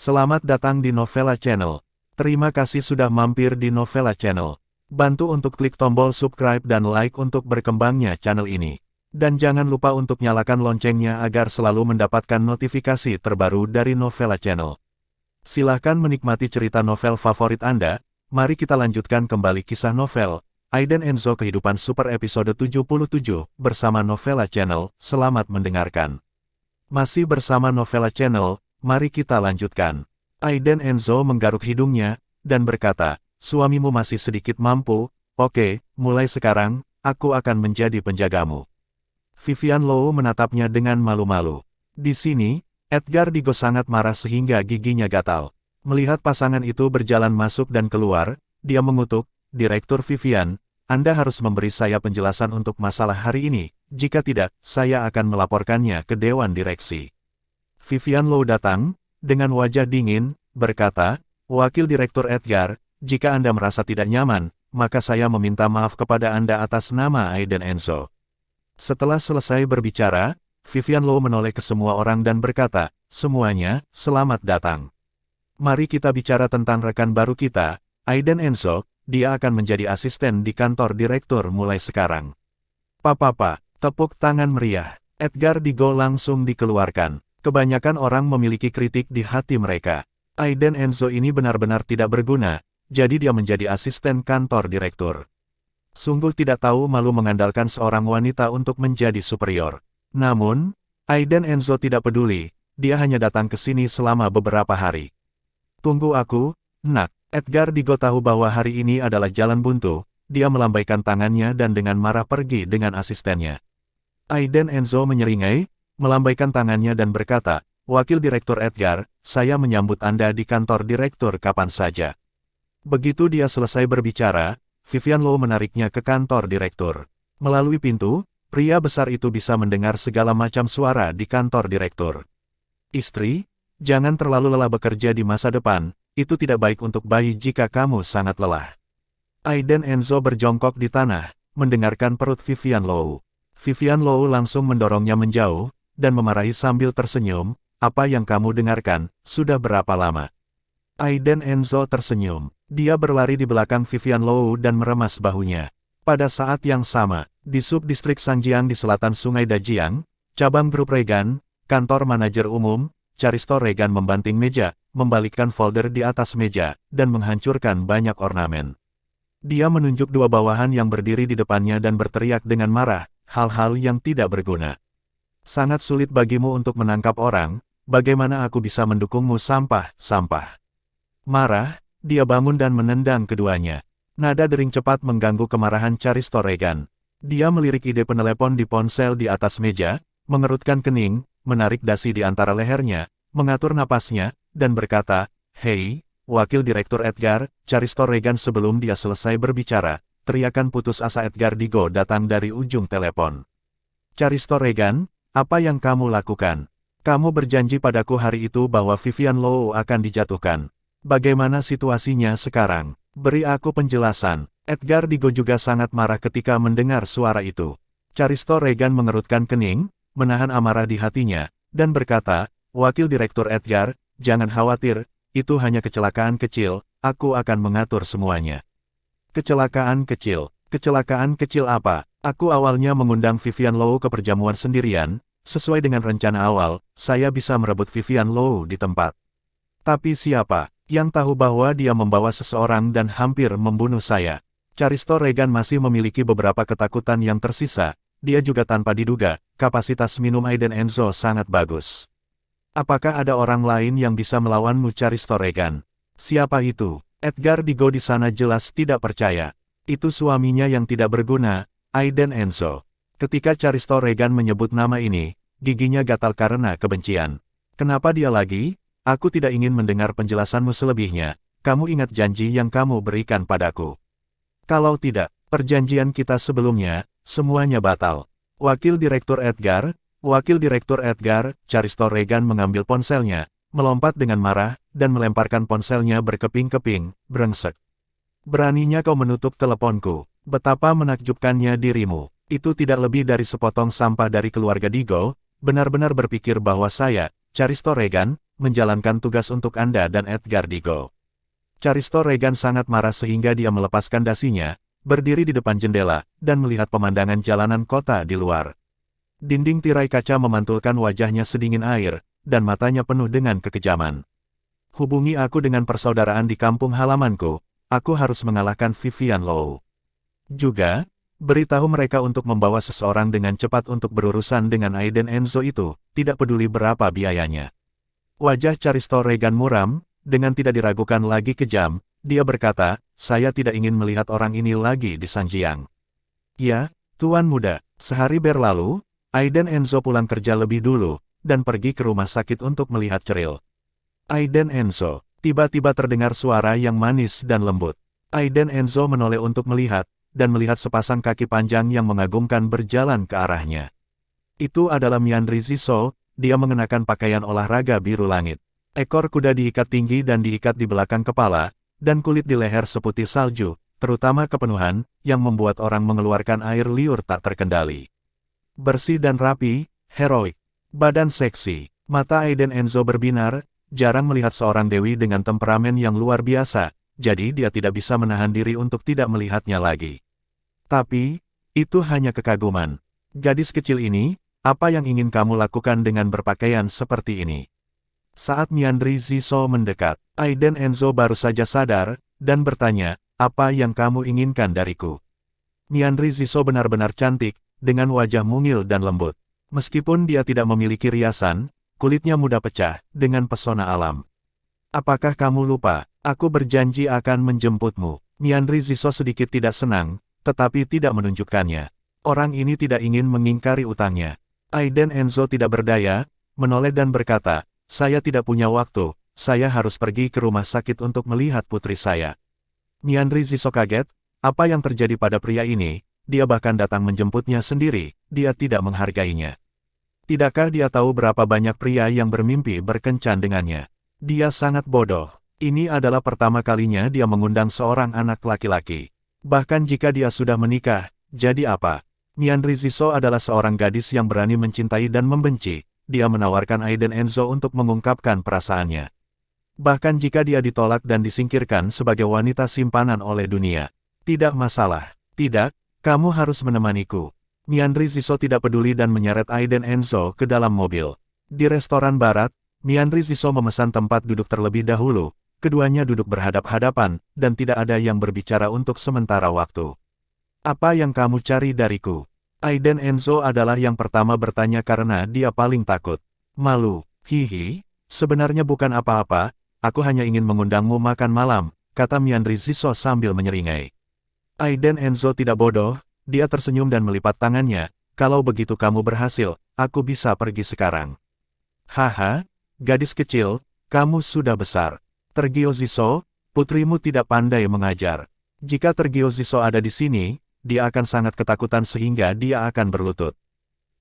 Selamat datang di Novella Channel. Terima kasih sudah mampir di Novella Channel. Bantu untuk klik tombol subscribe dan like untuk berkembangnya channel ini. Dan jangan lupa untuk nyalakan loncengnya agar selalu mendapatkan notifikasi terbaru dari Novella Channel. Silahkan menikmati cerita novel favorit Anda. Mari kita lanjutkan kembali kisah novel Aiden Enzo Kehidupan Super episode 77 bersama Novella Channel. Selamat mendengarkan. Masih bersama Novella Channel. Mari kita lanjutkan. Aiden Enzo menggaruk hidungnya, dan berkata, suamimu masih sedikit mampu, oke, mulai sekarang, aku akan menjadi penjagamu. Vivian Low menatapnya dengan malu-malu. Di sini, Edgar Digo sangat marah sehingga giginya gatal. Melihat pasangan itu berjalan masuk dan keluar, dia mengutuk, Direktur Vivian, Anda harus memberi saya penjelasan untuk masalah hari ini, jika tidak, saya akan melaporkannya ke Dewan Direksi. Vivian Low datang, dengan wajah dingin, berkata, Wakil Direktur Edgar, jika Anda merasa tidak nyaman, maka saya meminta maaf kepada Anda atas nama Aiden Enzo. Setelah selesai berbicara, Vivian Low menoleh ke semua orang dan berkata, semuanya, selamat datang. Mari kita bicara tentang rekan baru kita, Aiden Enzo, dia akan menjadi asisten di kantor direktur mulai sekarang. Papa, tepuk tangan meriah, Edgar Digo langsung dikeluarkan. Kebanyakan orang memiliki kritik di hati mereka. Aiden Enzo ini benar-benar tidak berguna, jadi dia menjadi asisten kantor direktur. Sungguh tidak tahu malu mengandalkan seorang wanita untuk menjadi superior. Namun, Aiden Enzo tidak peduli, dia hanya datang ke sini selama beberapa hari. Tunggu aku, nak. Edgar Digo tahu bahwa hari ini adalah jalan buntu, dia melambaikan tangannya dan dengan marah pergi dengan asistennya. Aiden Enzo menyeringai, melambaikan tangannya dan berkata, Wakil Direktur Edgar, saya menyambut Anda di kantor direktur kapan saja. Begitu dia selesai berbicara, Vivian Low menariknya ke kantor direktur. Melalui pintu, pria besar itu bisa mendengar segala macam suara di kantor direktur. Istri, jangan terlalu lelah bekerja di masa depan, itu tidak baik untuk bayi jika kamu sangat lelah. Aiden Enzo berjongkok di tanah, mendengarkan perut Vivian Low. Vivian Low langsung mendorongnya menjauh, dan memarahi sambil tersenyum, apa yang kamu dengarkan, sudah berapa lama? Aiden Enzo tersenyum. Dia berlari di belakang Vivian Low dan meremas bahunya. Pada saat yang sama, di subdistrik Sanjiang di selatan Sungai Dajiang, cabang grup Regan, kantor manajer umum, Caristo Regan membanting meja, membalikkan folder di atas meja, dan menghancurkan banyak ornamen. Dia menunjuk dua bawahan yang berdiri di depannya dan berteriak dengan marah, hal-hal yang tidak berguna. Sangat sulit bagimu untuk menangkap orang, bagaimana aku bisa mendukungmu sampah. Marah, dia bangun dan menendang keduanya. Nada dering cepat mengganggu kemarahan Caristo Regan. Dia melirik ide penelepon di ponsel di atas meja, mengerutkan kening, menarik dasi di antara lehernya, mengatur napasnya, dan berkata, Hei, Wakil Direktur Edgar, Caristo Regan. Sebelum dia selesai berbicara, teriakan putus asa Edgar Digo datang dari ujung telepon. Caristo Regan, apa yang kamu lakukan? Kamu berjanji padaku hari itu bahwa Vivian Low akan dijatuhkan. Bagaimana situasinya sekarang? Beri aku penjelasan. Edgar Digo juga sangat marah ketika mendengar suara itu. Caristo Regan mengerutkan kening, menahan amarah di hatinya, dan berkata, Wakil Direktur Edgar, jangan khawatir, itu hanya kecelakaan kecil, aku akan mengatur semuanya. Kecelakaan kecil? Kecelakaan kecil apa? Aku awalnya mengundang Vivian Low ke perjamuan sendirian, sesuai dengan rencana awal, saya bisa merebut Vivian Low di tempat. Tapi siapa yang tahu bahwa dia membawa seseorang dan hampir membunuh saya? Caristo Regan masih memiliki beberapa ketakutan yang tersisa, dia juga tanpa diduga, kapasitas minum Aiden Enzo sangat bagus. Apakah ada orang lain yang bisa melawanmu Caristo Regan? Siapa itu? Edgar Digo di sana jelas tidak percaya. Itu suaminya yang tidak berguna, Aiden Enzo. Ketika Caristo Regan menyebut nama ini, giginya gatal karena kebencian. Kenapa dia lagi? Aku tidak ingin mendengar penjelasanmu selebihnya. Kamu ingat janji yang kamu berikan padaku. Kalau tidak, perjanjian kita sebelumnya, semuanya batal. Wakil Direktur Edgar, Caristo Regan mengambil ponselnya, melompat dengan marah, dan melemparkan ponselnya berkeping-keping, brengsek. Beraninya kau menutup teleponku. Betapa menakjubkannya dirimu. Itu tidak lebih dari sepotong sampah dari keluarga Digo, benar-benar berpikir bahwa saya, Caristo Regan, menjalankan tugas untuk Anda dan Edgar Digo. Caristo Regan sangat marah sehingga dia melepaskan dasinya, berdiri di depan jendela, dan melihat pemandangan jalanan kota di luar. Dinding tirai kaca memantulkan wajahnya sedingin air, dan matanya penuh dengan kekejaman. Hubungi aku dengan persaudaraan di kampung halamanku, aku harus mengalahkan Vivian Low. Juga, beritahu mereka untuk membawa seseorang dengan cepat untuk berurusan dengan Aiden Enzo itu, tidak peduli berapa biayanya. Wajah Caristo Regan muram, dengan tidak diragukan lagi kejam, dia berkata, saya tidak ingin melihat orang ini lagi di Sanjiang. Ya, Tuan Muda, sehari berlalu, Aiden Enzo pulang kerja lebih dulu, dan pergi ke rumah sakit untuk melihat Ceril. Aiden Enzo, tiba-tiba terdengar suara yang manis dan lembut. Aiden Enzo menoleh untuk melihat, dan melihat sepasang kaki panjang yang mengagumkan berjalan ke arahnya. Itu adalah Miandri Ziso, dia mengenakan pakaian olahraga biru langit. Ekor kuda diikat tinggi dan diikat di belakang kepala, dan kulit di leher seputih salju, terutama kepenuhan, yang membuat orang mengeluarkan air liur tak terkendali. Bersih dan rapi, heroik, badan seksi, mata Aiden Enzo berbinar, jarang melihat seorang dewi dengan temperamen yang luar biasa, jadi dia tidak bisa menahan diri untuk tidak melihatnya lagi. Tapi, itu hanya kekaguman. Gadis kecil ini, apa yang ingin kamu lakukan dengan berpakaian seperti ini? Saat Miandri Ziso mendekat, Aiden Enzo baru saja sadar, dan bertanya, apa yang kamu inginkan dariku? Miandri Ziso benar-benar cantik, dengan wajah mungil dan lembut. Meskipun dia tidak memiliki riasan, kulitnya mudah pecah, dengan pesona alam. Apakah kamu lupa, aku berjanji akan menjemputmu. Miandri Ziso sedikit tidak senang, tetapi tidak menunjukkannya. Orang ini tidak ingin mengingkari utangnya. Aiden Enzo tidak berdaya, menoleh dan berkata, saya tidak punya waktu, saya harus pergi ke rumah sakit untuk melihat putri saya. Miandri Ziso kaget, apa yang terjadi pada pria ini, dia bahkan datang menjemputnya sendiri, dia tidak menghargainya. Tidakkah dia tahu berapa banyak pria yang bermimpi berkencan dengannya? Dia sangat bodoh. Ini adalah pertama kalinya dia mengundang seorang anak laki-laki. Bahkan jika dia sudah menikah, jadi apa? Miandri Ziso adalah seorang gadis yang berani mencintai dan membenci. Dia menawarkan Aiden Enzo untuk mengungkapkan perasaannya. Bahkan jika dia ditolak dan disingkirkan sebagai wanita simpanan oleh dunia. Tidak masalah. Tidak, kamu harus menemaniku. Miandri Ziso tidak peduli dan menyeret Aiden Enzo ke dalam mobil. Di restoran barat, Miandri Ziso memesan tempat duduk terlebih dahulu. Keduanya duduk berhadap-hadapan, dan tidak ada yang berbicara untuk sementara waktu. Apa yang kamu cari dariku? Aiden Enzo adalah yang pertama bertanya karena dia paling takut. Malu, hihi, sebenarnya bukan apa-apa, aku hanya ingin mengundangmu makan malam, kata Miandri Ziso sambil menyeringai. Aiden Enzo tidak bodoh, dia tersenyum dan melipat tangannya, kalau begitu kamu berhasil, aku bisa pergi sekarang. Haha, gadis kecil, kamu sudah besar. Tergio Ziso, putrimu tidak pandai mengajar. Jika Tergio Ziso ada di sini, dia akan sangat ketakutan sehingga dia akan berlutut.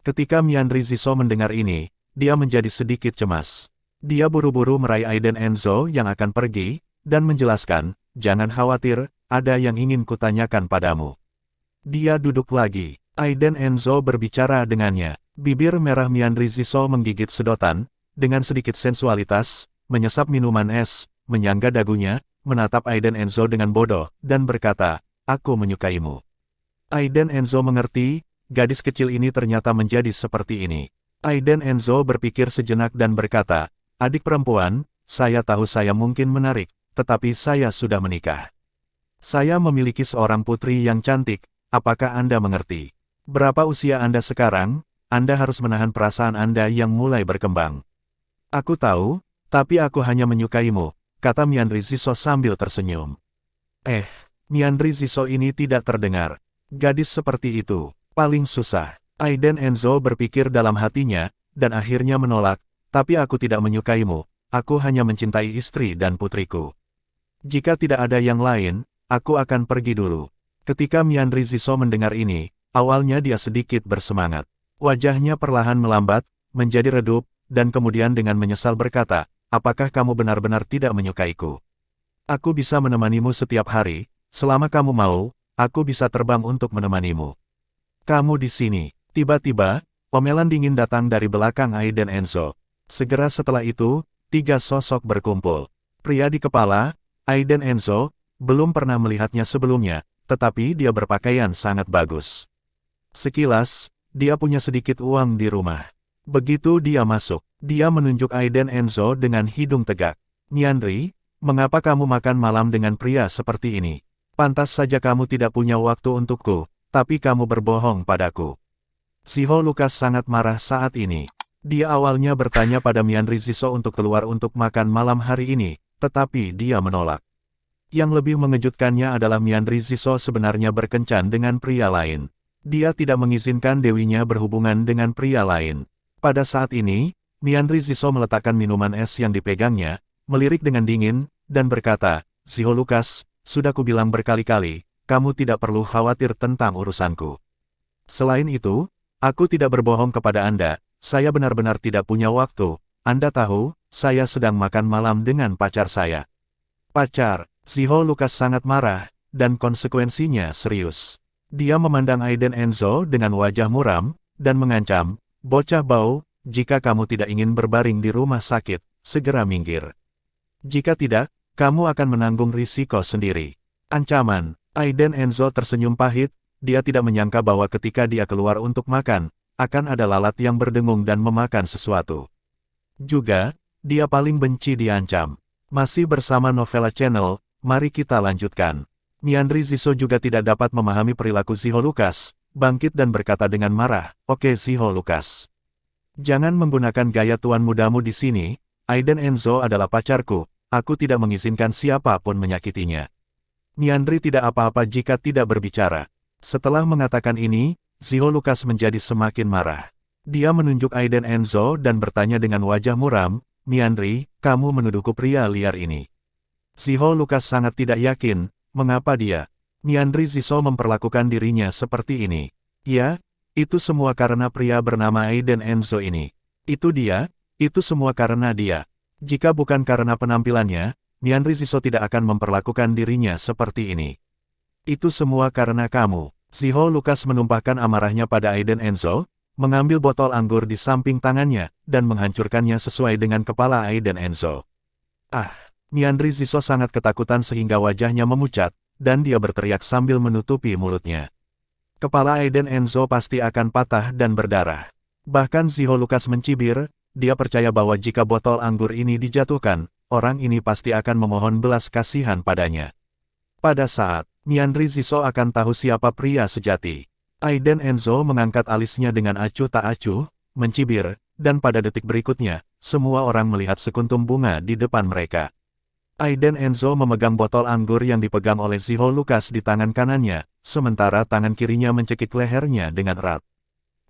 Ketika Miandri Ziso mendengar ini, dia menjadi sedikit cemas. Dia buru-buru meraih Aiden Enzo yang akan pergi, dan menjelaskan, jangan khawatir, ada yang ingin kutanyakan padamu. Dia duduk lagi. Aiden Enzo berbicara dengannya. Bibir merah Miandri Ziso menggigit sedotan, dengan sedikit sensualitas, menyesap minuman es, menyangga dagunya, menatap Aiden Enzo dengan bodoh, dan berkata, aku menyukaimu. Aiden Enzo mengerti, gadis kecil ini ternyata menjadi seperti ini. Aiden Enzo berpikir sejenak dan berkata, adik perempuan, saya tahu saya mungkin menarik, tetapi saya sudah menikah. Saya memiliki seorang putri yang cantik, apakah Anda mengerti? Berapa usia Anda sekarang? Anda harus menahan perasaan Anda yang mulai berkembang. Aku tahu, tapi aku hanya menyukaimu, kata Miandri Ziso sambil tersenyum. Miandri Ziso ini tidak terdengar. Gadis seperti itu, paling susah. Aiden Enzo berpikir dalam hatinya, dan akhirnya menolak, tapi aku tidak menyukaimu, aku hanya mencintai istri dan putriku. Jika tidak ada yang lain, aku akan pergi dulu. Ketika Miandri Ziso mendengar ini, awalnya dia sedikit bersemangat. Wajahnya perlahan melambat, menjadi redup, dan kemudian dengan menyesal berkata, apakah kamu benar-benar tidak menyukaiku? Aku bisa menemanimu setiap hari, selama kamu mau, aku bisa terbang untuk menemanimu. Kamu di sini. Tiba-tiba, omelan dingin datang dari belakang Ai dan Enzo. Segera setelah itu, 3 sosok berkumpul. Pria di kepala, Ai dan Enzo, belum pernah melihatnya sebelumnya, tetapi dia berpakaian sangat bagus. Sekilas, dia punya sedikit uang di rumah. Begitu dia masuk, dia menunjuk Ai dan Enzo dengan hidung tegak. Nianri, mengapa kamu makan malam dengan pria seperti ini? Pantas saja kamu tidak punya waktu untukku, tapi kamu berbohong padaku. Shiho Lukas sangat marah saat ini. Dia awalnya bertanya pada Mianri Ziso untuk keluar untuk makan malam hari ini, tetapi dia menolak. Yang lebih mengejutkannya adalah Mianri Ziso sebenarnya berkencan dengan pria lain. Dia tidak mengizinkan dewinya berhubungan dengan pria lain. Pada saat ini, Mianri Ziso meletakkan minuman es yang dipegangnya, melirik dengan dingin, dan berkata, Shiho Lukas, sudah kubilang berkali-kali, kamu tidak perlu khawatir tentang urusanku. Selain itu, aku tidak berbohong kepada Anda, saya benar-benar tidak punya waktu. Anda tahu, saya sedang makan malam dengan pacar saya. Pacar, Shiho Lukas sangat marah, dan konsekuensinya serius. Dia memandang Ai dan Enzo dengan wajah muram, dan mengancam, bocah bau, jika kamu tidak ingin berbaring di rumah sakit, segera minggir. Jika tidak, kamu akan menanggung risiko sendiri. Ancaman. Ai dan Enzo tersenyum pahit, dia tidak menyangka bahwa ketika dia keluar untuk makan, akan ada lalat yang berdengung dan memakan sesuatu. Juga, dia paling benci diancam. Masih bersama Novella Channel, mari kita lanjutkan. Mianri Ziso juga tidak dapat memahami perilaku Shiho Lukas, bangkit dan berkata dengan marah, oke Shiho Lukas. Jangan menggunakan gaya tuan mudamu di sini, Ai dan Enzo adalah pacarku. Aku tidak mengizinkan siapapun menyakitinya. Mianri tidak apa-apa jika tidak berbicara. Setelah mengatakan ini, Shiho Lukas menjadi semakin marah. Dia menunjuk Ai dan Enzo dan bertanya dengan wajah muram, Mianri, kamu menuduhku pria liar ini. Shiho Lukas sangat tidak yakin, mengapa dia, Mianri Ziso memperlakukan dirinya seperti ini. Ya, itu semua karena pria bernama Ai dan Enzo ini. Itu dia, itu semua karena dia. Jika bukan karena penampilannya, Mianri Ziso tidak akan memperlakukan dirinya seperti ini. Itu semua karena kamu. Shiho Lukas menumpahkan amarahnya pada Ai dan Enzo, mengambil botol anggur di samping tangannya, dan menghancurkannya sesuai dengan kepala Ai dan Enzo. Mianri Ziso sangat ketakutan sehingga wajahnya memucat, dan dia berteriak sambil menutupi mulutnya. Kepala Ai dan Enzo pasti akan patah dan berdarah. Bahkan Shiho Lukas mencibir, dia percaya bahwa jika botol anggur ini dijatuhkan, orang ini pasti akan memohon belas kasihan padanya. Pada saat, Mianri Ziso akan tahu siapa pria sejati. Ai dan Enzo mengangkat alisnya dengan acuh tak acuh, mencibir, dan pada detik berikutnya, semua orang melihat sekuntum bunga di depan mereka. Ai dan Enzo memegang botol anggur yang dipegang oleh Shiho Lukas di tangan kanannya, sementara tangan kirinya mencekik lehernya dengan erat.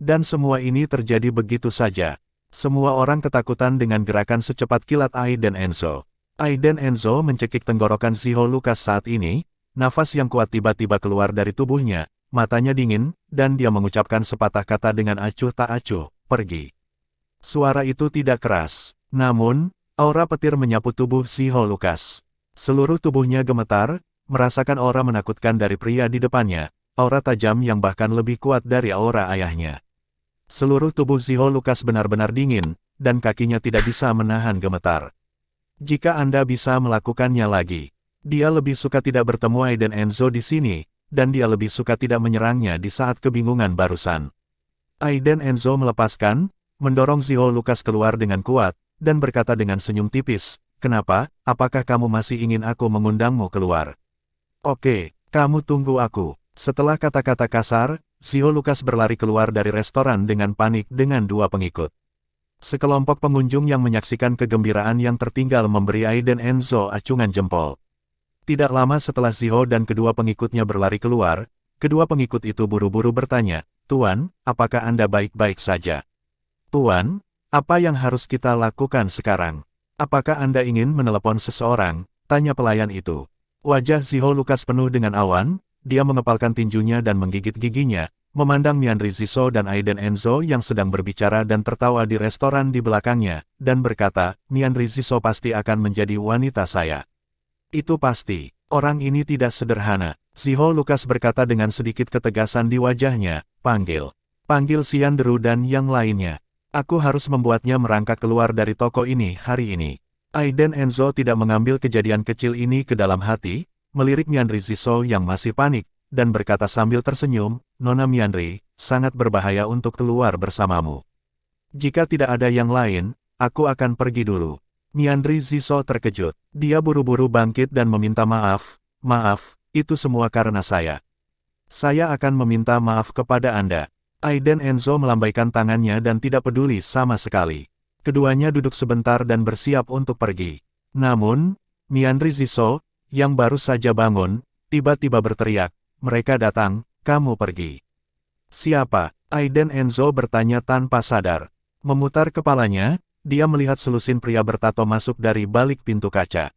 Dan semua ini terjadi begitu saja. Semua orang ketakutan dengan gerakan secepat kilat Ai dan Enzo. Ai dan Enzo mencekik tenggorokan Shiho Lukas saat ini, nafas yang kuat tiba-tiba keluar dari tubuhnya, matanya dingin, dan dia mengucapkan sepatah kata dengan acuh tak acuh, pergi. Suara itu tidak keras, namun, aura petir menyapu tubuh Shiho Lukas. Seluruh tubuhnya gemetar, merasakan aura menakutkan dari pria di depannya, aura tajam yang bahkan lebih kuat dari aura ayahnya. Seluruh tubuh Shiho Lukas benar-benar dingin, dan kakinya tidak bisa menahan gemetar. Jika Anda bisa melakukannya lagi, dia lebih suka tidak bertemu Ai dan Enzo di sini, dan dia lebih suka tidak menyerangnya di saat kebingungan barusan. Ai dan Enzo melepaskan, mendorong Shiho Lukas keluar dengan kuat, dan berkata dengan senyum tipis, kenapa, apakah kamu masih ingin aku mengundangmu keluar? Oke, kamu tunggu aku. Setelah kata-kata kasar, Shiho Lukas berlari keluar dari restoran dengan panik dengan 2 pengikut. Sekelompok pengunjung yang menyaksikan kegembiraan yang tertinggal memberi Ai dan Enzo acungan jempol. Tidak lama setelah Shiho dan kedua pengikutnya berlari keluar, kedua pengikut itu buru-buru bertanya, Tuan, apakah Anda baik-baik saja? Tuan, apa yang harus kita lakukan sekarang? Apakah Anda ingin menelepon seseorang? Tanya pelayan itu. Wajah Shiho Lukas penuh dengan awan, dia mengepalkan tinjunya dan menggigit giginya, memandang Mianri Ziso dan Ai dan Enzo yang sedang berbicara dan tertawa di restoran di belakangnya, dan berkata, Mianri Ziso pasti akan menjadi wanita saya. Itu pasti. Orang ini tidak sederhana. Ziho Lukas berkata dengan sedikit ketegasan di wajahnya, panggil Siandru dan yang lainnya. Aku harus membuatnya merangkak keluar dari toko ini hari ini. Aiden Enzo tidak mengambil kejadian kecil ini ke dalam hati, melirik Mianri Ziso yang masih panik, dan berkata sambil tersenyum, Nona Mianri, sangat berbahaya untuk keluar bersamamu. Jika tidak ada yang lain, aku akan pergi dulu. Mianri Ziso terkejut. Dia buru-buru bangkit dan meminta maaf, itu semua karena saya. Saya akan meminta maaf kepada Anda. Aiden Enzo melambaikan tangannya dan tidak peduli sama sekali. Keduanya duduk sebentar dan bersiap untuk pergi. Namun, Mianri Ziso, yang baru saja bangun, tiba-tiba berteriak, mereka datang, kamu pergi. Siapa? Aiden Enzo bertanya tanpa sadar. Memutar kepalanya, dia melihat selusin pria bertato masuk dari balik pintu kaca.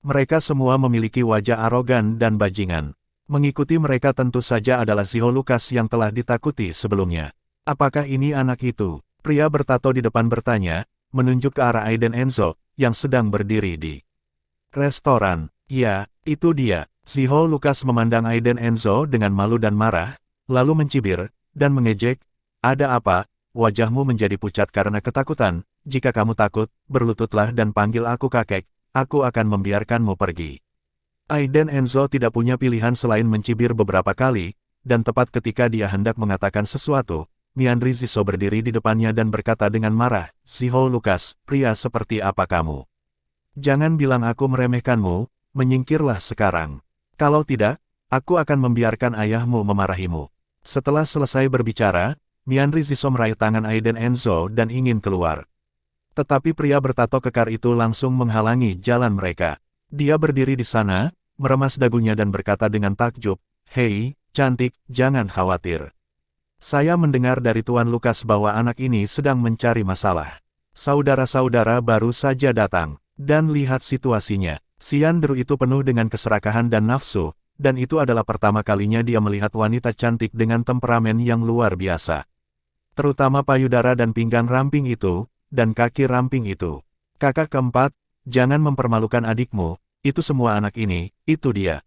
Mereka semua memiliki wajah arogan dan bajingan. Mengikuti mereka tentu saja adalah Ziho Lukas yang telah ditakuti sebelumnya. Apakah ini anak itu? Pria bertato di depan bertanya, menunjuk ke arah Aiden Enzo, yang sedang berdiri di restoran. Ya, itu dia. Ziho Lukas memandang Aiden Enzo dengan malu dan marah, lalu mencibir, dan mengejek, ada apa? Wajahmu menjadi pucat karena ketakutan. Jika kamu takut, berlututlah dan panggil aku kakek, aku akan membiarkanmu pergi. Aiden Enzo tidak punya pilihan selain mencibir beberapa kali, dan tepat ketika dia hendak mengatakan sesuatu, Mianri Ziso berdiri di depannya dan berkata dengan marah, Ziho Lukas, pria seperti apa kamu? Jangan bilang aku meremehkanmu, menyingkirlah sekarang. Kalau tidak, aku akan membiarkan ayahmu memarahimu. Setelah selesai berbicara, Mianri Ziso meraih tangan Aiden Enzo dan ingin keluar. Tetapi pria bertato kekar itu langsung menghalangi jalan mereka. Dia berdiri di sana, meremas dagunya dan berkata dengan takjub, Hei, cantik, jangan khawatir. Saya mendengar dari Tuan Lukas bahwa anak ini sedang mencari masalah. Saudara-saudara baru saja datang, dan lihat situasinya. Siandru itu penuh dengan keserakahan dan nafsu, dan itu adalah pertama kalinya dia melihat wanita cantik dengan temperamen yang luar biasa. Terutama payudara dan pinggang ramping itu, dan kaki ramping itu. Kakak keempat, jangan mempermalukan adikmu, itu semua anak ini, itu dia.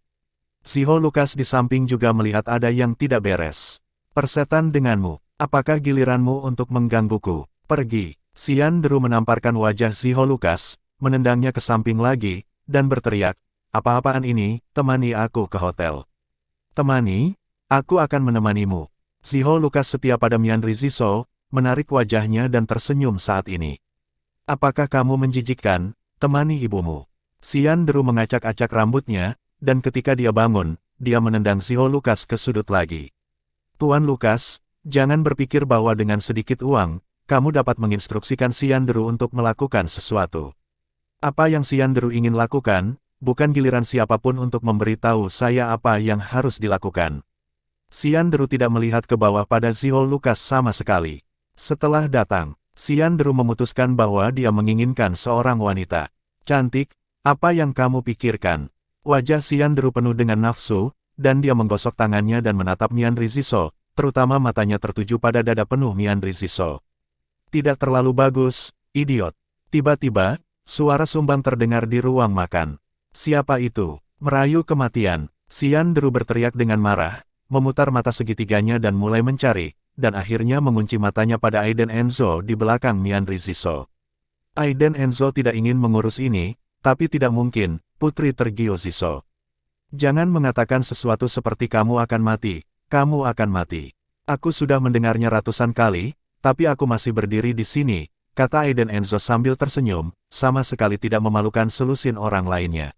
Ziho Lukas di samping juga melihat ada yang tidak beres. Persetan denganmu, apakah giliranmu untuk menggangguku? Pergi. Siandru menamparkan wajah Ziho Lukas, menendangnya ke samping lagi, dan berteriak, apa-apaan ini, temani aku ke hotel. Temani? Aku akan menemanimu. Ziho Lukas setia pada Mianri Ziso, menarik wajahnya dan tersenyum saat ini. Apakah kamu menjijikkan? Temani ibumu. Siandru mengacak-acak rambutnya, dan ketika dia bangun, dia menendang Ziho Lukas ke sudut lagi. Tuan Lukas, jangan berpikir bahwa dengan sedikit uang, kamu dapat menginstruksikan Siandru untuk melakukan sesuatu. Apa yang Siandru ingin lakukan, bukan giliran siapapun untuk memberitahu saya apa yang harus dilakukan. Siandru tidak melihat ke bawah pada Ziho Lukas sama sekali. Setelah datang, Siandru memutuskan bahwa dia menginginkan seorang wanita cantik. Apa yang kamu pikirkan? Wajah Siandru penuh dengan nafsu, dan dia menggosok tangannya dan menatap Mianri Ziso, terutama matanya tertuju pada dada penuh Mianri Ziso. Tidak terlalu bagus, idiot. Tiba-tiba, suara sumbang terdengar di ruang makan. Siapa itu? Merayu kematian. Siandru berteriak dengan marah, memutar mata segitiganya dan mulai mencari, dan akhirnya mengunci matanya pada Aiden Enzo di belakang Mianri Ziso. Aiden Enzo tidak ingin mengurus ini, tapi tidak mungkin, putri tergiur Ziso. Jangan mengatakan sesuatu seperti kamu akan mati, kamu akan mati. Aku sudah mendengarnya ratusan kali, tapi aku masih berdiri di sini, kata Aiden Enzo sambil tersenyum, sama sekali tidak memalukan selusin orang lainnya.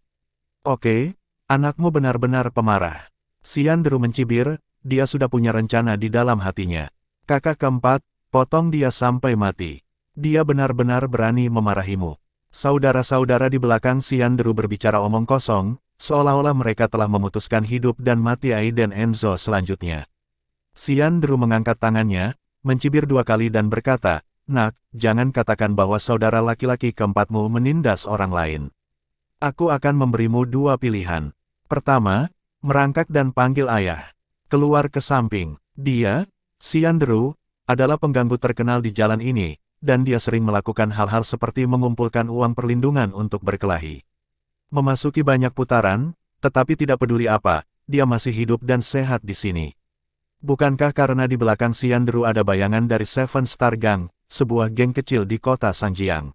Oke, anakmu benar-benar pemarah. Siandru mencibir, dia sudah punya rencana di dalam hatinya. Kakak keempat, potong dia sampai mati. Dia benar-benar berani memarahimu. Saudara-saudara di belakang Siandru berbicara omong kosong, seolah-olah mereka telah memutuskan hidup dan mati Aiden Enzo selanjutnya. Siandru mengangkat tangannya, mencibir 2 kali dan berkata, Nak, jangan katakan bahwa saudara laki-laki keempatmu menindas orang lain. Aku akan memberimu 2 pilihan. Pertama, merangkak dan panggil ayah. Keluar ke samping. Dia, Siandru, adalah pengganggu terkenal di jalan ini, dan dia sering melakukan hal-hal seperti mengumpulkan uang perlindungan untuk berkelahi. Memasuki banyak putaran, tetapi tidak peduli apa, dia masih hidup dan sehat di sini. Bukankah karena di belakang Xiandru ada bayangan dari Seven Star Gang, sebuah geng kecil di kota Sangjiang.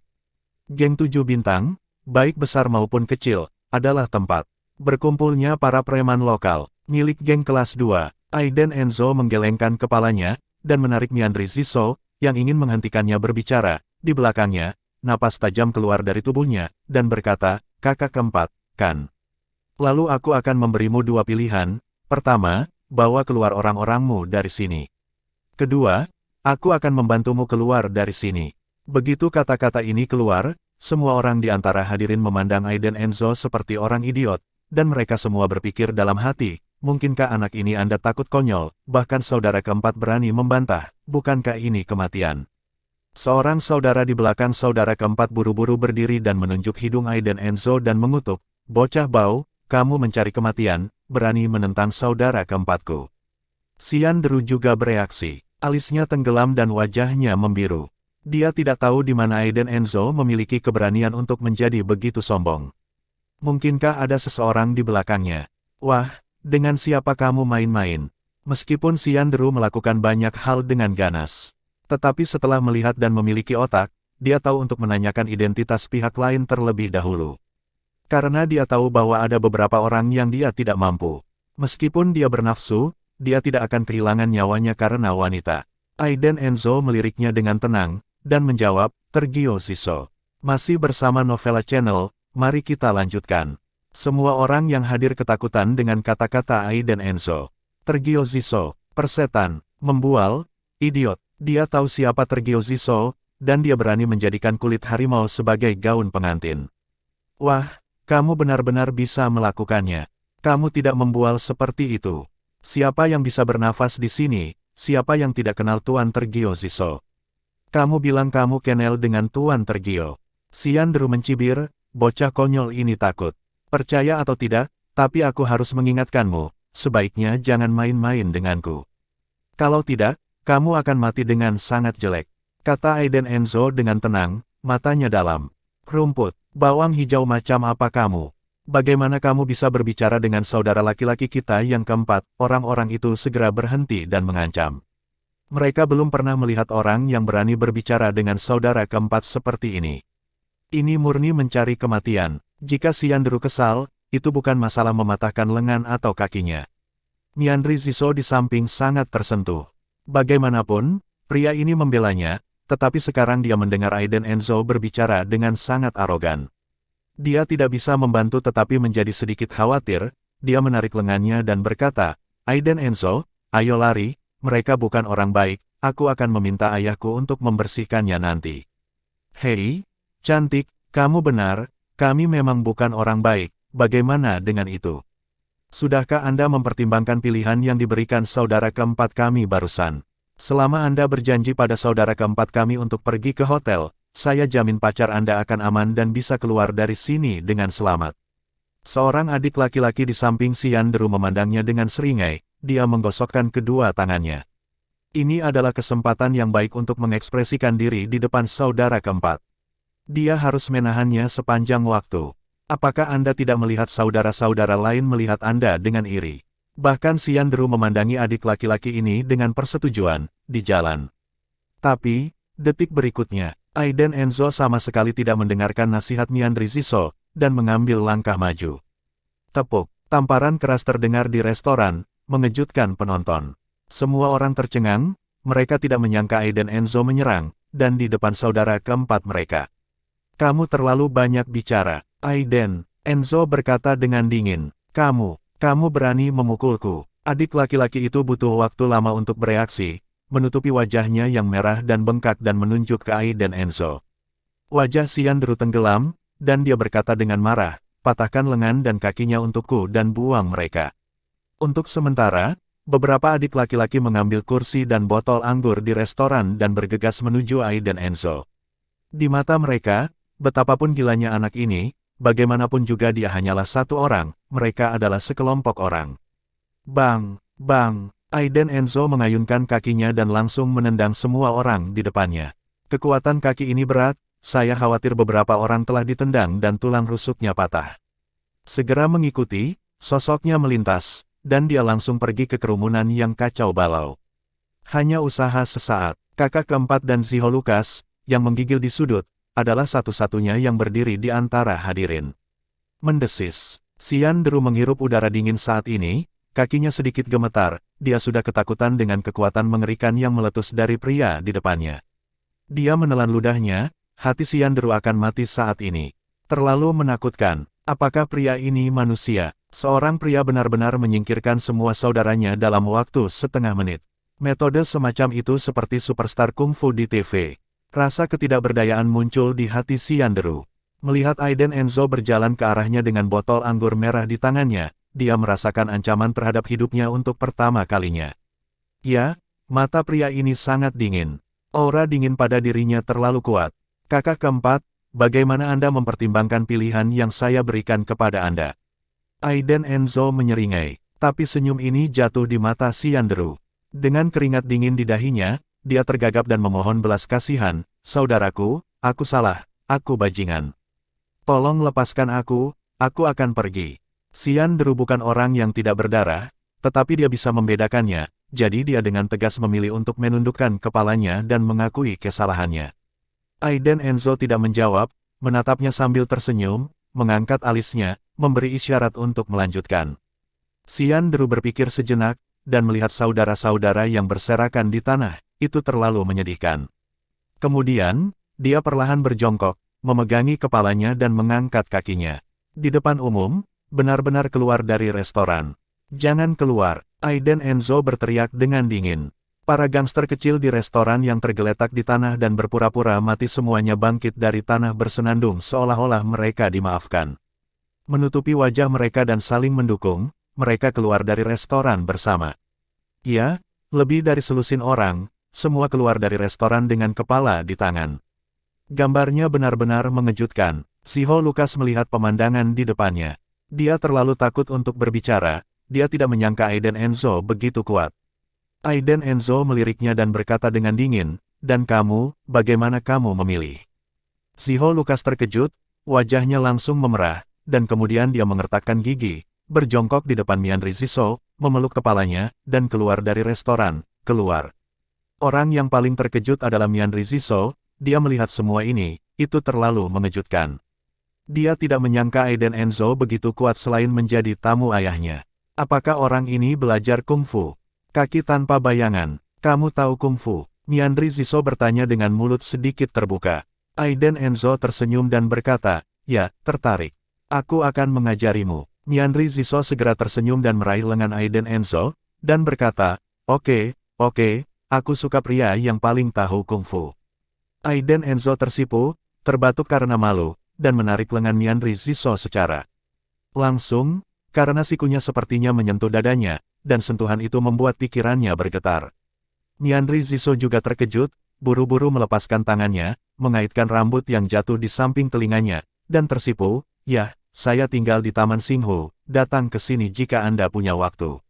Geng 7 bintang, baik besar maupun kecil, adalah tempat berkumpulnya para preman lokal. Milik geng kelas 2, Aiden Enzo menggelengkan kepalanya, dan menarik Miandri Ziso, yang ingin menghentikannya berbicara. Di belakangnya, napas tajam keluar dari tubuhnya, dan berkata, "Kakak keempat, kan? Lalu aku akan memberimu dua pilihan. Pertama, bawa keluar orang-orangmu dari sini. Kedua, aku akan membantumu keluar dari sini." Begitu kata-kata ini keluar, semua orang di antara hadirin memandang Aiden Enzo seperti orang idiot, dan mereka semua berpikir dalam hati, mungkinkah anak ini Anda takut konyol, bahkan saudara keempat berani membantah, bukankah ini kematian? Seorang saudara di belakang saudara keempat buru-buru berdiri dan menunjuk hidung Aiden Enzo dan mengutuk, "Bocah bau, kamu mencari kematian, berani menentang saudara keempatku." Xiandru juga bereaksi, alisnya tenggelam dan wajahnya membiru. Dia tidak tahu di mana Aiden Enzo memiliki keberanian untuk menjadi begitu sombong. Mungkinkah ada seseorang di belakangnya? Wah, dengan siapa kamu main-main? Meskipun Xiandru melakukan banyak hal dengan ganas, tetapi setelah melihat dan memiliki otak, dia tahu untuk menanyakan identitas pihak lain terlebih dahulu. Karena dia tahu bahwa ada beberapa orang yang dia tidak mampu. Meskipun dia bernafsu, dia tidak akan kehilangan nyawanya karena wanita. Aiden Enzo meliriknya dengan tenang, dan menjawab, "Tergio Ziso. Masih bersama Novella Channel, mari kita lanjutkan." Semua orang yang hadir ketakutan dengan kata-kata Aiden Enzo. Tergio Ziso, persetan, membual, idiot. Dia tahu siapa Tergio Ziso, dan dia berani menjadikan kulit harimau sebagai gaun pengantin. Wah, kamu benar-benar bisa melakukannya. Kamu tidak membual seperti itu. Siapa yang bisa bernafas di sini? Siapa yang tidak kenal Tuan Tergio Ziso? Kamu bilang kamu kenal dengan Tuan Tergio. Xiandru mencibir, bocah konyol ini takut. Percaya atau tidak, tapi aku harus mengingatkanmu, sebaiknya jangan main-main denganku. Kalau tidak, kamu akan mati dengan sangat jelek, kata Aiden Enzo dengan tenang, matanya dalam. Rumput, bawang hijau macam apa kamu? Bagaimana kamu bisa berbicara dengan saudara laki-laki kita yang keempat? Orang-orang itu segera berhenti dan mengancam. Mereka belum pernah melihat orang yang berani berbicara dengan saudara keempat seperti ini. Ini murni mencari kematian. Jika Xiandru kesal, itu bukan masalah mematahkan lengan atau kakinya. Miandri Ziso di samping sangat tersentuh. Bagaimanapun, pria ini membelanya, tetapi sekarang dia mendengar Aiden Enzo berbicara dengan sangat arogan. Dia tidak bisa membantu tetapi menjadi sedikit khawatir, dia menarik lengannya dan berkata, "Aiden Enzo, ayo lari. Mereka bukan orang baik, aku akan meminta ayahku untuk membersihkannya nanti." Hei, cantik, kamu benar, kami memang bukan orang baik, bagaimana dengan itu? Sudahkah Anda mempertimbangkan pilihan yang diberikan saudara keempat kami barusan? Selama Anda berjanji pada saudara keempat kami untuk pergi ke hotel, saya jamin pacar Anda akan aman dan bisa keluar dari sini dengan selamat. Seorang adik laki-laki di samping Xiandru memandangnya dengan seringai. Dia menggosokkan kedua tangannya. Ini adalah kesempatan yang baik untuk mengekspresikan diri di depan saudara keempat. Dia harus menahannya sepanjang waktu. Apakah Anda tidak melihat saudara-saudara lain melihat Anda dengan iri? Bahkan Xiandru memandangi adik laki-laki ini dengan persetujuan, di jalan. Tapi, detik berikutnya, Aiden Enzo sama sekali tidak mendengarkan nasihat Miandri Ziso, dan mengambil langkah maju. Tepuk, tamparan keras terdengar di restoran, mengejutkan penonton. Semua orang tercengang, mereka tidak menyangka Aiden Enzo menyerang, dan di depan saudara keempat mereka. "Kamu terlalu banyak bicara, Aiden," Enzo berkata dengan dingin. Kamu berani memukulku." Adik laki-laki itu butuh waktu lama untuk bereaksi, menutupi wajahnya yang merah dan bengkak dan menunjuk ke Aiden Enzo. Wajah Xiandru tenggelam, dan dia berkata dengan marah, "Patahkan lengan dan kakinya untukku dan buang mereka." Untuk sementara, beberapa adik laki-laki mengambil kursi dan botol anggur di restoran dan bergegas menuju Aiden Enzo. Di mata mereka, betapapun gilanya anak ini, bagaimanapun juga dia hanyalah satu orang, mereka adalah sekelompok orang. Bang, bang, Aiden Enzo mengayunkan kakinya dan langsung menendang semua orang di depannya. Kekuatan kaki ini berat, saya khawatir beberapa orang telah ditendang dan tulang rusuknya patah. Segera mengikuti, sosoknya melintas, dan dia langsung pergi ke kerumunan yang kacau balau. Hanya usaha sesaat, kakak keempat dan Ziho Lukas, yang menggigil di sudut, adalah satu-satunya yang berdiri di antara hadirin. Mendesis, Xian Deru menghirup udara dingin saat ini, kakinya sedikit gemetar, dia sudah ketakutan dengan kekuatan mengerikan yang meletus dari pria di depannya. Dia menelan ludahnya, hati Xian Deru akan mati saat ini. Terlalu menakutkan, apakah pria ini manusia? Seorang pria benar-benar menyingkirkan semua saudaranya dalam waktu setengah menit. Metode semacam itu seperti superstar kungfu di TV. Rasa ketidakberdayaan muncul di hati Xian Deru. Melihat Aiden Enzo berjalan ke arahnya dengan botol anggur merah di tangannya, dia merasakan ancaman terhadap hidupnya untuk pertama kalinya. Ya, mata pria ini sangat dingin. Aura dingin pada dirinya terlalu kuat. Kakak keempat, bagaimana Anda mempertimbangkan pilihan yang saya berikan kepada Anda? Aiden Enzo menyeringai, tapi senyum ini jatuh di mata Xian Deru. Dengan keringat dingin di dahinya, dia tergagap dan memohon belas kasihan, "Saudaraku, aku salah, aku bajingan. Tolong lepaskan aku akan pergi." Xian Deru bukan orang yang tidak berdarah, tetapi dia bisa membedakannya, jadi dia dengan tegas memilih untuk menundukkan kepalanya dan mengakui kesalahannya. Aiden Enzo tidak menjawab, menatapnya sambil tersenyum, mengangkat alisnya, memberi isyarat untuk melanjutkan. Xian Deru berpikir sejenak, dan melihat saudara-saudara yang berserakan di tanah, itu terlalu menyedihkan. Kemudian, dia perlahan berjongkok, memegangi kepalanya dan mengangkat kakinya. Di depan umum, benar-benar keluar dari restoran. "Jangan keluar," Aiden Enzo berteriak dengan dingin. Para gangster kecil di restoran yang tergeletak di tanah dan berpura-pura mati semuanya bangkit dari tanah bersenandung seolah-olah mereka dimaafkan. Menutupi wajah mereka dan saling mendukung, mereka keluar dari restoran bersama. Ya, lebih dari selusin orang, semua keluar dari restoran dengan kepala di tangan. Gambarnya benar-benar mengejutkan. Ziho Lukas melihat pemandangan di depannya. Dia terlalu takut untuk berbicara, dia tidak menyangka Aiden Enzo begitu kuat. Aiden Enzo meliriknya dan berkata dengan dingin, "Dan kamu, bagaimana kamu memilih?" Ziho Lukas terkejut, wajahnya langsung memerah, dan kemudian dia mengertakkan gigi, berjongkok di depan Mianri Ziso, memeluk kepalanya, dan keluar dari restoran, keluar. Orang yang paling terkejut adalah Mianri Ziso, dia melihat semua ini, itu terlalu mengejutkan. Dia tidak menyangka Aiden Enzo begitu kuat selain menjadi tamu ayahnya. Apakah orang ini belajar kungfu? Kaki tanpa bayangan, kamu tahu kungfu? Mianri Ziso bertanya dengan mulut sedikit terbuka. Aiden Enzo tersenyum dan berkata, "Ya, tertarik. Aku akan mengajarimu." Mianri Ziso segera tersenyum dan meraih lengan Aiden Enzo, dan berkata, Oke, aku suka pria yang paling tahu kungfu." Aiden Enzo tersipu, terbatuk karena malu, dan menarik lengan Mianri Ziso secara langsung, karena sikunya sepertinya menyentuh dadanya, dan sentuhan itu membuat pikirannya bergetar. Mianri Ziso juga terkejut, buru-buru melepaskan tangannya, mengaitkan rambut yang jatuh di samping telinganya, dan tersipu, "Ya, saya tinggal di Taman Xinghu, datang ke sini jika Anda punya waktu."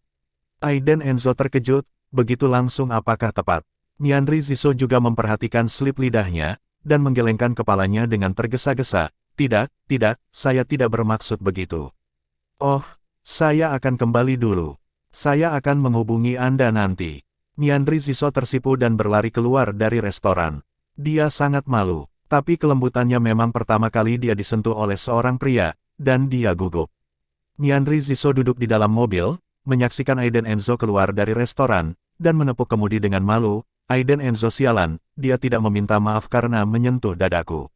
Aiden Enzo terkejut, begitu langsung apakah tepat. Mianri Ziso juga memperhatikan selip lidahnya, dan menggelengkan kepalanya dengan tergesa-gesa, Tidak, saya tidak bermaksud begitu." "Oh, saya akan kembali dulu. Saya akan menghubungi Anda nanti." Mianri Ziso tersipu dan berlari keluar dari restoran. Dia sangat malu, tapi kelembutannya memang pertama kali dia disentuh oleh seorang pria, dan dia gugup. Mianri Ziso duduk di dalam mobil, menyaksikan Aiden Enzo keluar dari restoran, dan menepuk kemudi dengan malu, "Aiden Enzo sialan, dia tidak meminta maaf karena menyentuh dadaku."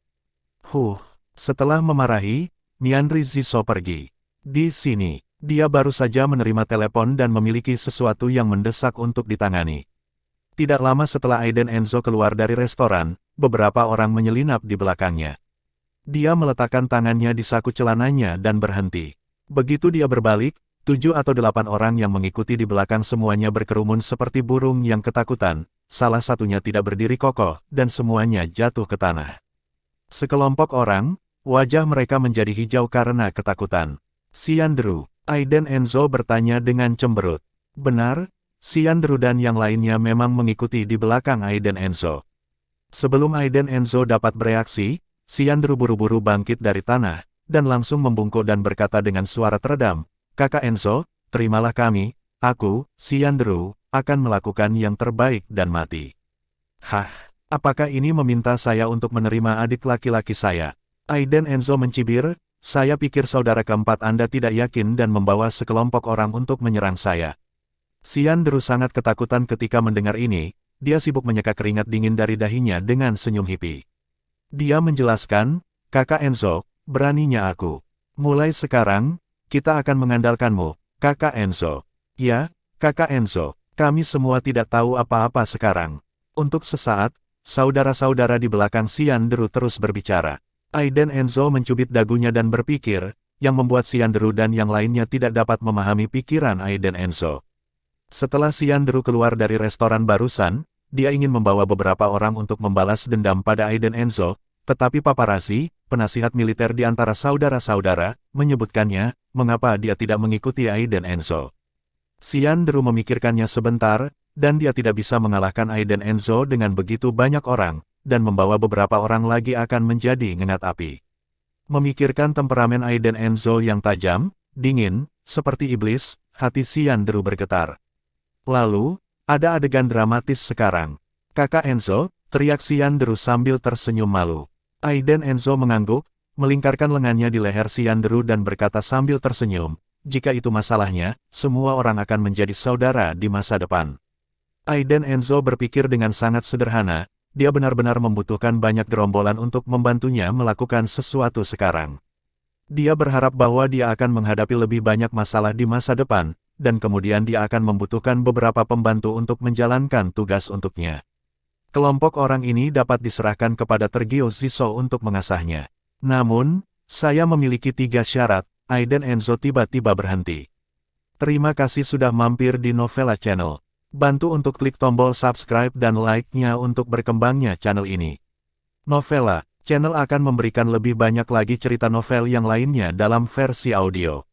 Setelah memarahi, Mianri Ziso pergi. Di sini, dia baru saja menerima telepon dan memiliki sesuatu yang mendesak untuk ditangani. Tidak lama setelah Aiden Enzo keluar dari restoran, beberapa orang menyelinap di belakangnya. Dia meletakkan tangannya di saku celananya dan berhenti. Begitu dia berbalik, 7 atau 8 orang yang mengikuti di belakang semuanya berkerumun seperti burung yang ketakutan, salah satunya tidak berdiri kokoh, dan semuanya jatuh ke tanah. Sekelompok orang, wajah mereka menjadi hijau karena ketakutan. "Xian Deru," Aiden Enzo bertanya dengan cemberut. Benar, Xian Deru dan yang lainnya memang mengikuti di belakang Aiden Enzo. Sebelum Aiden Enzo dapat bereaksi, Xian Deru buru-buru bangkit dari tanah, dan langsung membungkuk dan berkata dengan suara teredam, Kakak Enzo, terimalah kami, aku, si Yandere, akan melakukan yang terbaik dan mati. Hah, apakah ini meminta saya untuk menerima adik laki-laki saya? Aiden Enzo mencibir, saya pikir saudara keempat Anda tidak yakin dan membawa sekelompok orang untuk menyerang saya. Si Yandere sangat ketakutan ketika mendengar ini, dia sibuk menyeka keringat dingin dari dahinya dengan senyum hippie. Dia menjelaskan, Kakak Enzo, beraninya aku. Mulai sekarang, kita akan mengandalkanmu, Kakak Enzo. Ya, Kakak Enzo, kami semua tidak tahu apa-apa sekarang. Untuk sesaat, saudara-saudara di belakang si Yandere terus berbicara. Aiden Enzo mencubit dagunya dan berpikir, yang membuat si Yandere dan yang lainnya tidak dapat memahami pikiran Aiden Enzo. Setelah si Yandere keluar dari restoran barusan, dia ingin membawa beberapa orang untuk membalas dendam pada Aiden Enzo, tetapi paparazzi, penasihat militer di antara saudara-saudara, menyebutkannya, mengapa dia tidak mengikuti Aiden Enzo. Si Yandere memikirkannya sebentar, dan dia tidak bisa mengalahkan Aiden Enzo dengan begitu banyak orang, dan membawa beberapa orang lagi akan menjadi ngengat api. Memikirkan temperamen Aiden Enzo yang tajam, dingin, seperti iblis, hati si Yandere bergetar. Lalu, ada adegan dramatis sekarang. Kakak Enzo, teriak si Yandere sambil tersenyum malu. Aiden Enzo mengangguk, melingkarkan lengannya di leher si Yandere dan berkata sambil tersenyum, jika itu masalahnya, semua orang akan menjadi saudara di masa depan. Aiden Enzo berpikir dengan sangat sederhana, dia benar-benar membutuhkan banyak gerombolan untuk membantunya melakukan sesuatu sekarang. Dia berharap bahwa dia akan menghadapi lebih banyak masalah di masa depan, dan kemudian dia akan membutuhkan beberapa pembantu untuk menjalankan tugas untuknya. Kelompok orang ini dapat diserahkan kepada Tergio Ziso untuk mengasahnya. Namun, saya memiliki 3 syarat. Aiden Enzo tiba-tiba berhenti. Terima kasih sudah mampir di Novela Channel. Bantu untuk klik tombol subscribe dan like-nya untuk berkembangnya channel ini. Novela Channel akan memberikan lebih banyak lagi cerita novel yang lainnya dalam versi audio.